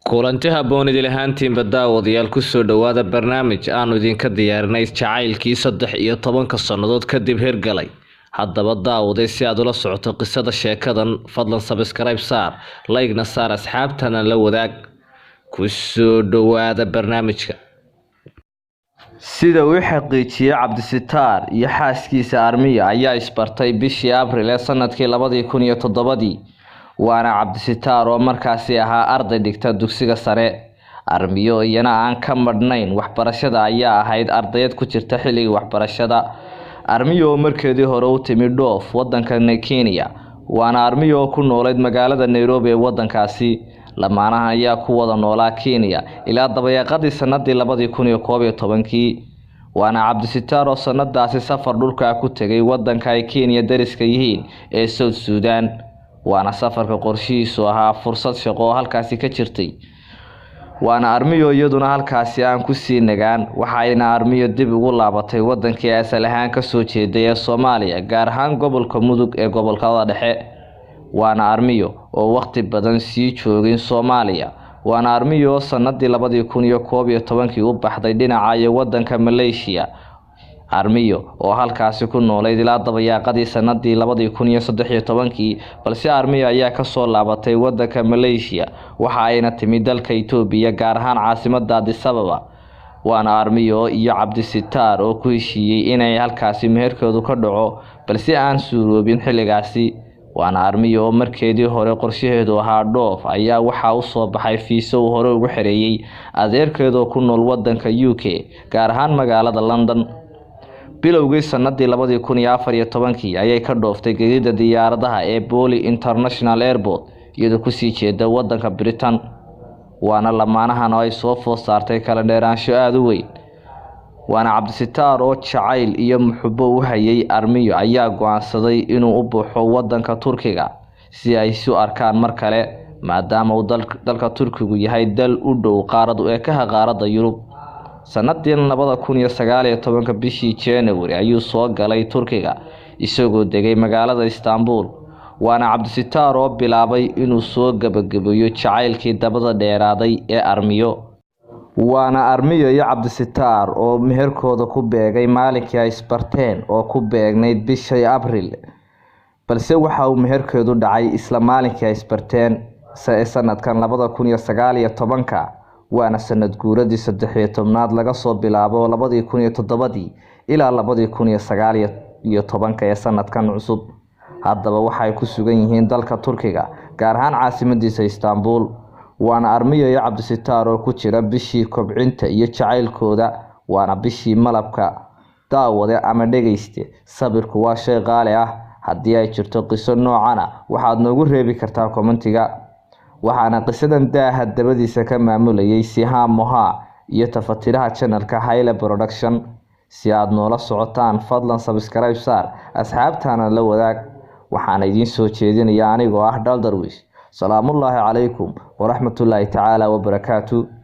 kulanti haboon idil ahaantiinba daawadayaal ku soo dhawaada barnaamij aanu idinka diyaarinay jacaylkii 13 sannadood kadib hirgalay. haddaba daawaday si aad ula socoto qisada sheekadan fadlan subscribe saar, like-na saar, asxaabtana la wadaag. ku soo dhawaada barnaamijka. sida uu xaqiijiyay Cabdisitaar iyo xaaskiisa Armiya ayaa isbartay bishii Abriil ee sanadkii 2007 waana Cabdisitaar oo markaasi ahaa arday dhigta dugsiga sare. Armiyo iyana aan ka madhnayn waxbarashada ayaa ahayd ardayad ku jirta xilliga waxbarashada. Armiyo markeedii hore u timid dhoof wadanka Kenya, waana Armiyo ku noolayd magaalada Nairobi ee wadankaasi. lamaanaha ayaa ku wada noolaa Kenya ilaa dabayaaqadii sanadii 2011. waana Cabdisitaar oo sanadaasi safar dhulka ku tagay wadanka ay Kenya dariska yihiin ee South Sudan. waana safarka qorshihiisu ahaa fursad shaqo halkaasi ka jirtay. waana Armiyo iyaduna halkaasi aan ku sii nagaan, waxayna Armiyo dib ugu laabatay wadankii asal ahaan ka soo jeeday ee Soomaaliya, gaar ahaan gobolka Mudug ee gobolka Dhexe. waana Armiyo oo waqti badan sii joogay Soomaaliya. waana Armiyo sanadii 2011 u baxday dhinaca wadanka Malaysia. Armiyo oo halkaasi ku noolayd ilaa dabayaaqadii sanadii 2013, balse Armiyo ayaa ka soo laabatay wadanka Malaysia waxa ayna timid dalka Itoobiya, gaar ahaan caasimadda Addis Ababa. waana Armiyo iyo Cabdisitaar oo ku heshiiyay inay halkaasi meherkoodu ka dhaco, balse aan suuroobin xilligaasi. waana Armiyo oo markeedii hore qorshaheedu ahaa dhoof ayaa waxa uu soo baxay fiiso uu hore ugu xareeyay adeerkeedu ku nool wadanka UK, gaar ahaan magaalada London. bilowgii sanadii 2014 ayay ka dhooftay gegida diyaaradaha ee Boli International Airport iyadoo ku sii jeeda wadanka Britain. waana lamaanahan oo ay soo food saartay kala dheeraansho aad u weyn. waana Cabdisitaar oo jacayl iyo muxubbo u hayay Armiyo ayaa go'aansaday inuu u baxo wadanka Turkiga si ay isu arkaan mar kale, maadaama uu dalka Turkigu yahay dal u dhow qaaradda Yurub. sanadii 2019 bishii January ayuu soo galay Turkiga isagoo degay magaalada Istanbul. waana Cabdisitaar oo bilaabay inuu soo gabagabeeyo jacaylkii dabada dheeraaday ee Armiyo. waana Armiyo iyo Cabdisitaar oo meherkooda ku beegay maalinkii ay isbarteen oo ku beegnayd bishii Abriil, balse waxa uu meherkoodu dhacay isla maalinkii ay isbarteen sanadkan 2019. waana sanad guuradii 13aad laga soo bilaabo 2007 ilaa 2019 ee sanadkan cusub. haddaba waxay ku sugan yihiin dalka Turkiga, gaar ahaan caasimadiisa Istanbul. waana Armiyo iyo Cabdisitaar oo ku jira bishii kobcinta iyo jacaylkooda, waana bishii malabka. daawade ama dhageyste, sabirku waa shay qaali ah. haddii ay jirto qiso noocan ah waxaad noogu reebi kartaa commentiga. waxaana qisadan daaha dabadiisa ka maamulayay Siham Moha iyo tafatiraha channelka Haile Production. si aad noola socotaan fadlan subscribe saar, asxaabtana la wadaag. waxaan idin soo jeedinayaa anigoo ah Daldarwish. salaamullaahi calaykum waraxmatullaahi tacaala wabarakaatuh.